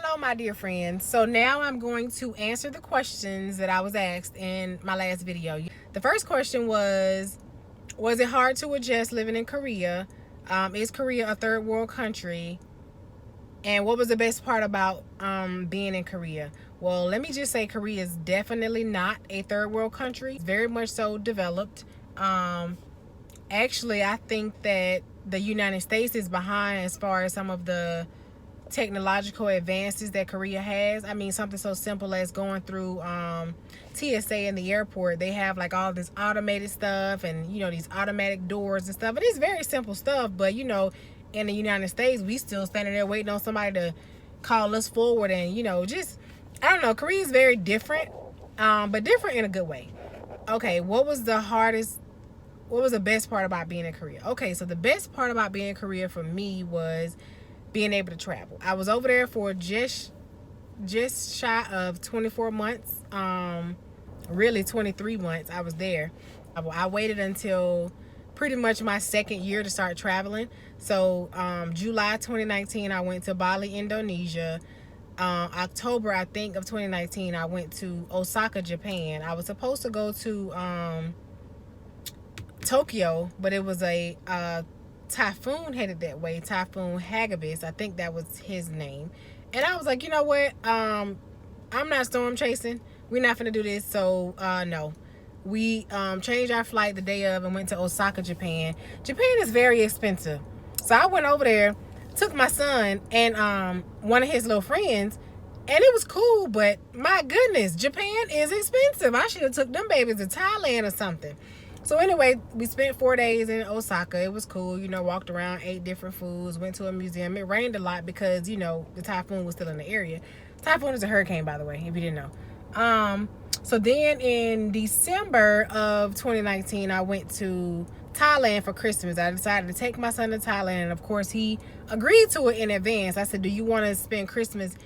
Hello, my dear friends. So now I'm going to answer the questions that I was asked in my last video. The first question was it hard to adjust living in Korea? Is Korea a third world country? And what was the best part about being in Korea? Well, let me just say Korea is definitely not a third world country. It's very much so developed. Actually, I think that the United States is behind as far as some of the technological advances that Korea has. I mean, something so simple as going through TSA in the airport. They have like all this automated stuff and, you know, these automatic doors and stuff. It is very simple stuff, but, you know, in the United States, we still standing there waiting on somebody to call us forward. And, you know, just, I don't know, Korea is very different, but different in a good way. Okay, what was the best part about being in Korea? Okay, so the best part about being in Korea for me was being able to travel. I was over there for just shy of 24 months, really 23 months I was there. I waited until pretty much my second year to start traveling. So July 2019 I went to Bali, Indonesia. October, I think, of 2019 I went to Osaka, Japan. I was supposed to go to Tokyo, but it was a typhoon headed that way. Typhoon Hagibis, I think that was his name. And I was like, you know what, I'm not storm chasing, we're not gonna do this. So no, we changed our flight the day of and went to Osaka, Japan. Japan is very expensive, so I went over there, took my son and one of his little friends, and it was cool, but my goodness, Japan is expensive. I should have took them babies to Thailand or something. So anyway, we spent 4 days in Osaka. It was cool, you know, walked around, ate different foods, went to a museum. It rained a lot because, you know, the typhoon was still in the area. Typhoon is a hurricane, by the way, if you didn't know. So then in December of 2019, I went to Thailand for Christmas. I decided to take my son to Thailand, and of course he agreed to it in advance. I said, do you want to spend Christmas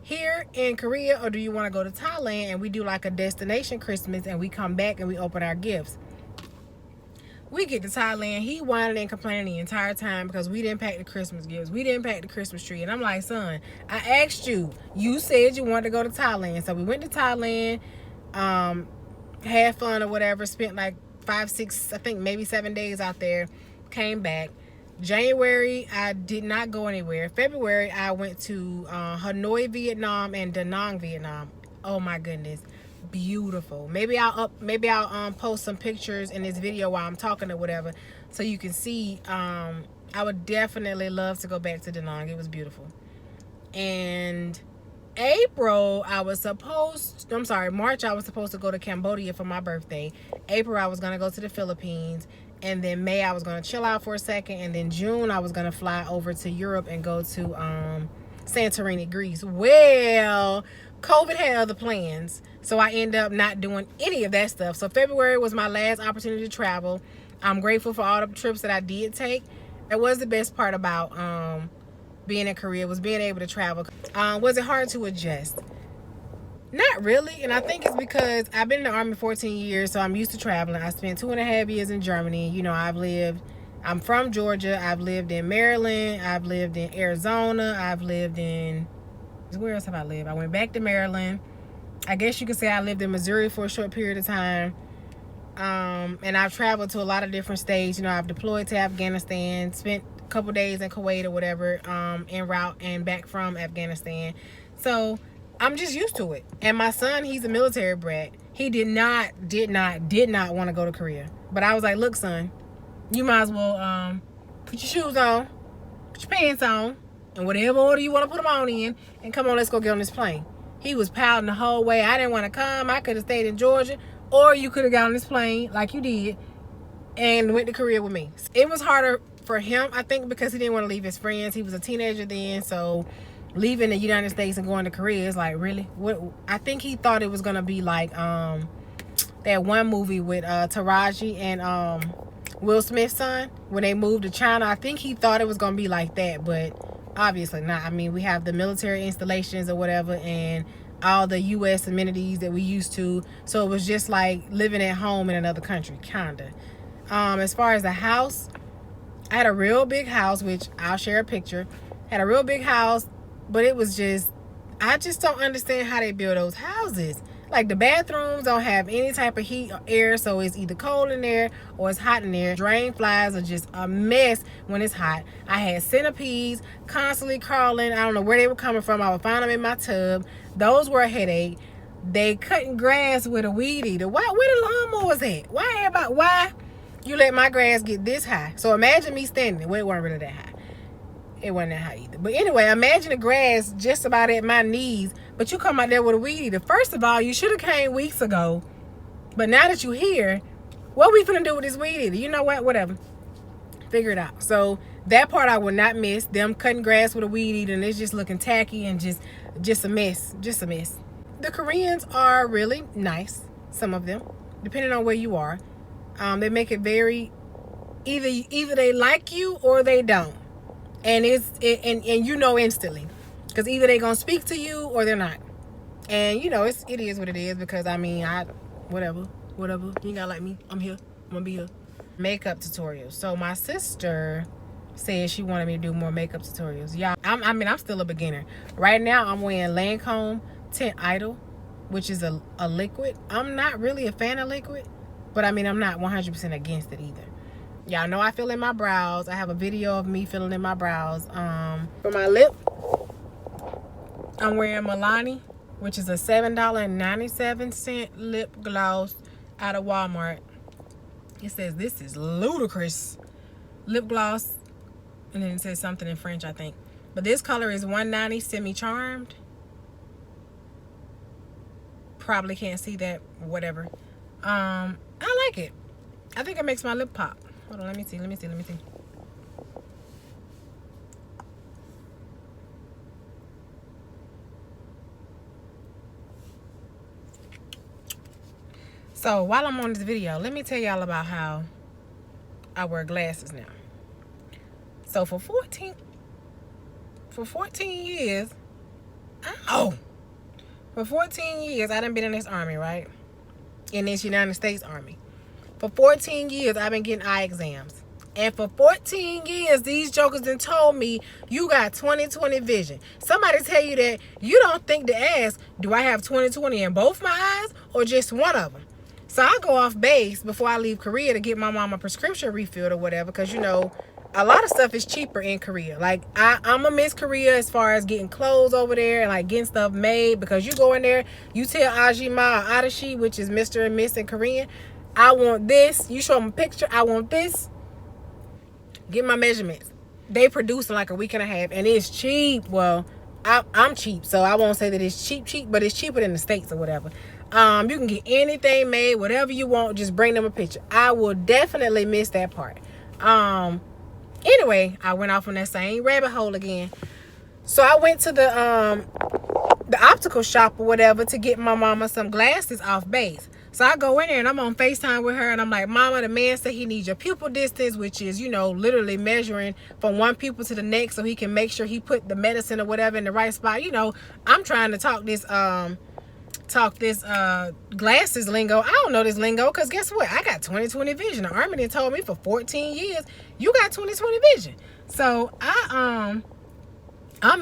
here in Korea, or do you want to go to Thailand and we do like a destination Christmas and we come back and we open our gifts? We get to Thailand, he whining and complaining the entire time because we didn't pack the Christmas gifts. We didn't pack the Christmas tree. And I'm like, son, I asked you. You said you wanted to go to Thailand. So we went to Thailand, had fun or whatever, spent like 5, 6, I think maybe 7 days out there, came back. January, I did not go anywhere. February, I went to Hanoi, Vietnam, and Da Nang, Vietnam. Oh my goodness. Beautiful. Maybe I'll post some pictures in this video while I'm talking or whatever, so you can see. I would definitely love to go back to Da Nang. It was beautiful. And March I was supposed to go to Cambodia for my birthday. April I was gonna go to the Philippines, and then May I was gonna chill out for a second, and then June I was gonna fly over to Europe and go to Santorini, Greece. Well, COVID had other plans, so I ended up not doing any of that stuff. So February was my last opportunity to travel. I'm grateful for all the trips that I did take. That was the best part about being in Korea, was being able to travel. Was it hard to adjust? Not really, and I think it's because I've been in the Army 14 years, so I'm used to traveling. I spent 2.5 years in Germany. You know, I'm from Georgia. I've lived in Maryland. I've lived in Arizona. I've lived in, where else have I lived? I went back to Maryland. I guess you could say I lived in Missouri for a short period of time. And I've traveled to a lot of different states. You know, I've deployed to Afghanistan, spent a couple days in Kuwait or whatever, en route and back from Afghanistan. So I'm just used to it. And my son, he's a military brat. He did not want to go to Korea. But I was like, look, son, you might as well put your shoes on, put your pants on, and whatever order you want to put them on in, and come on, let's go get on this plane. He was pouting the whole way. I didn't want to come. I could have stayed in Georgia, or you could have got on this plane like you did and went to Korea with me. It was harder for him, I think, because he didn't want to leave his friends. He was a teenager then, so leaving the United States and going to Korea is like, really? What? I think he thought it was gonna be like that one movie with Taraji and Will Smith's son when they moved to China. I think he thought it was gonna be like that, but obviously not. I mean, we have the military installations or whatever, and all the U.S. amenities that we used to. So it was just like living at home in another country, kinda. As far as the house, I had a real big house, which I'll share a picture. Had a real big house, but it was just I just don't understand how they build those houses. Like, the bathrooms don't have any type of heat or air, so it's either cold in there or it's hot in there. Drain flies are just a mess when it's hot. I had centipedes constantly crawling. I don't know where they were coming from. I would find them in my tub. Those were a headache. They cutting grass with a weed eater. Where the lawnmowers at? Why you let my grass get this high? So imagine me standing. Well, it wasn't really that high. It wasn't that high either. But anyway, imagine the grass just about at my knees, but you come out there with a weed eater. First of all, you should have came weeks ago. But now that you're here, what we finna do with this weed eater? You know what? Whatever. Figure it out. So that part I will not miss. Them cutting grass with a weed eater, and it's just looking tacky and just a mess. Just a mess. The Koreans are really nice. Some of them, depending on where you are. They make it very either they like you or they don't. And and you know instantly, because either they're gonna speak to you or they're not. And you know it is what it is, because I mean, whatever you ain't gotta like me, I'm here, I'm gonna be here. Makeup tutorials. So my sister said she wanted me to do more makeup tutorials. Yeah, I'm still a beginner. Right now I'm wearing Lancome Tint Idol, which is a liquid. I'm not really a fan of liquid, but I mean, I'm not 100% against it either. Y'all know I fill in my brows. I have a video of me filling in my brows. For my lip, I'm wearing Milani, which is a $7.97 lip gloss out of Walmart. It says this is ludicrous lip gloss, and then it says something in French, I think. But this color is 190 semi-charmed. Probably can't see that, whatever. I like it. I think it makes my lip pop. Hold on, let me see. So while I'm on this video, let me tell y'all about how I wear glasses now. So for 14 years, for 14 years, I done been in this army, right? In this United States Army. For 14 years, I've been getting eye exams. And for 14 years, these jokers done told me, you got 20/20 vision. Somebody tell you that, you don't think to ask, do I have 20/20 in both my eyes or just one of them? So I go off base before I leave Korea to get my mom a prescription refilled or whatever, because, you know, a lot of stuff is cheaper in Korea. Like, I'm a Miss Korea as far as getting clothes over there and, like, getting stuff made, because you go in there, you tell Ajima or Adashi, which is Mr. and Miss in Korean, I want this. You show them a picture. I want this. Get my measurements. They produce in like a week and a half, and it's cheap. Well, I'm cheap, so I won't say that it's cheap, but it's cheaper than the States or whatever. You can get anything made, whatever you want. Just bring them a picture. I will definitely miss that part. Anyway, I went off on that same rabbit hole again. So I went to the optical shop or whatever to get my mama some glasses off base. So I go in there and I'm on FaceTime with her, and I'm like, Mama, the man said he needs your pupil distance, which is, you know, literally measuring from one pupil to the next so he can make sure he put the medicine or whatever in the right spot. You know, I'm trying to talk this glasses lingo. I don't know this lingo, because guess what? I got 20/20 vision. The Army done told me for 14 years, you got 20/20 vision. So I'm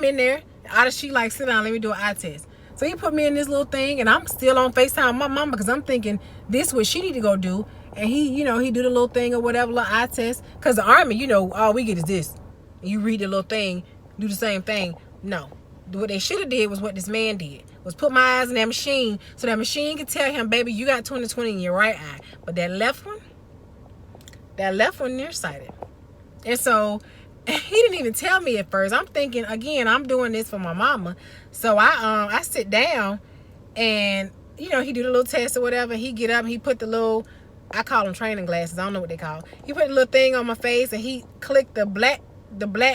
in there. She like, sit down, let me do an eye test. So he put me in this little thing, and I'm still on FaceTime with my mama, because I'm thinking this is what she need to go do. And he, you know, he do the little thing or whatever, little eye test. Because the Army, you know, all we get is this. And you read the little thing, do the same thing. No. What they should have did was what this man did, was put my eyes in that machine, so that machine could tell him, baby, you got 20/20 in your right eye. But that left one nearsighted. And so he didn't even tell me at first. I'm thinking, again, I'm doing this for my mama. So I sit down, and, you know, he do the little test or whatever. He get up, he put the little, I call them training glasses, I don't know what they call. He put the little thing on my face, and he clicked the black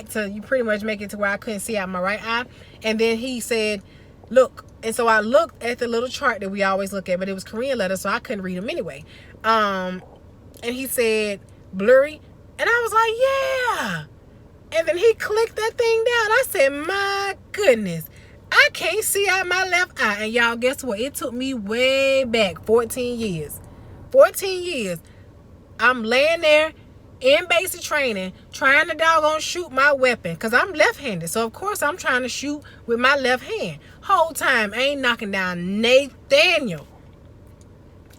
to, you pretty much make it to where I couldn't see out my right eye. And then he said, look. And so I looked at the little chart that we always look at, but it was Korean letters, so I couldn't read them anyway. And he said blurry, and I was like, yeah. And then he clicked that thing down. I said, my goodness, I can't see out my left eye. And y'all, guess what? It took me way back 14 years. 14 years. I'm laying there in basic training, trying to doggone shoot my weapon, because I'm left-handed. So, of course, I'm trying to shoot with my left hand. Whole time, I ain't knocking down Nathaniel.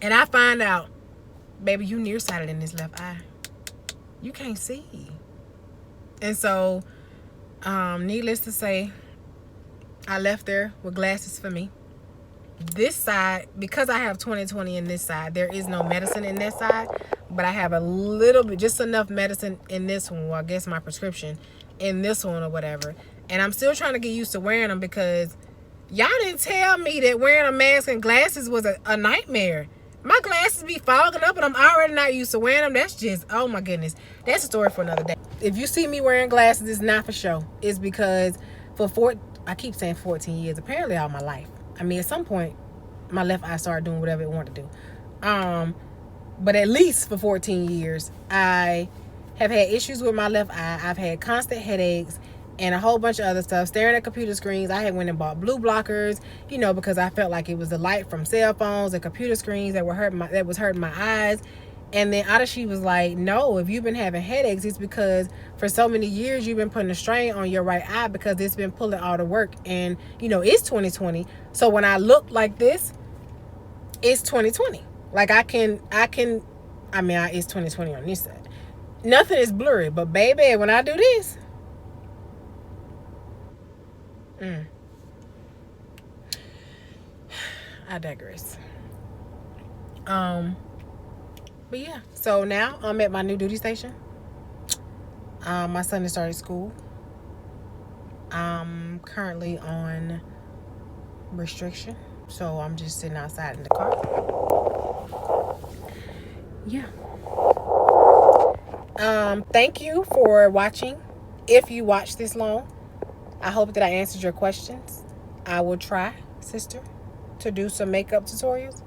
And I find out, baby, you nearsighted in this left eye. You can't see. And so, needless to say, I left there with glasses for me. This side, because I have 20/20 in this side, there is no medicine in that side, but I have a little bit, just enough medicine in this one, well, I guess my prescription in this one or whatever. And I'm still trying to get used to wearing them, because y'all didn't tell me that wearing a mask and glasses was a nightmare. My glasses be fogging up and I'm already not used to wearing them. That's just, oh my goodness, that's a story for another day. If you see me wearing glasses, it's not for show. It's because I keep saying 14 years, apparently all my life. I mean, at some point, my left eye started doing whatever it wanted to do. But at least for 14 years, I have had issues with my left eye. I've had constant headaches and a whole bunch of other stuff. Staring at computer screens. I had went and bought blue blockers, you know, because I felt like it was the light from cell phones and computer screens that was hurting my eyes. And then Adashi was like, no, if you've been having headaches, it's because for so many years you've been putting a strain on your right eye because it's been pulling all the work. And, you know, it's 20/20. So when I look like this, it's 20/20. Like it's 20/20 on this side. Nothing is blurry. But baby, when I do this, I digress. But yeah, so now I'm at my new duty station. My son has started school. I'm currently on restriction, so I'm just sitting outside in the car. Yeah. Thank you for watching. If you watched this long, I hope that I answered your questions. I will try, sister, to do some makeup tutorials.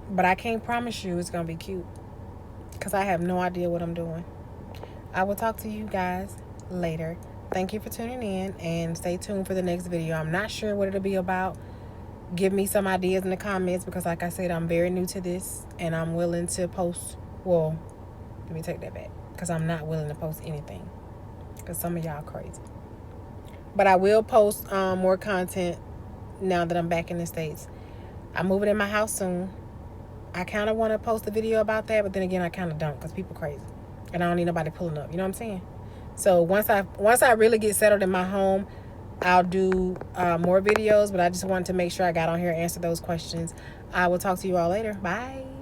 But I can't promise you it's going to be cute, because I have no idea what I'm doing. I will talk to you guys later. Thank you for tuning in, and stay tuned for the next video. I'm not sure what it'll be about. Give me some ideas in the comments, because like I said, I'm very new to this, and I'm willing to post. Well, let me take that back, because I'm not willing to post anything, because some of y'all crazy. But I will post more content now that I'm back in the States. I'm moving in my house soon. I kind of want to post a video about that, but then again, I kind of don't, because people crazy, and I don't need nobody pulling up. You know what I'm saying? So once I really get settled in my home, I'll do more videos. But I just wanted to make sure I got on here and answer those questions. I will talk to you all later. Bye.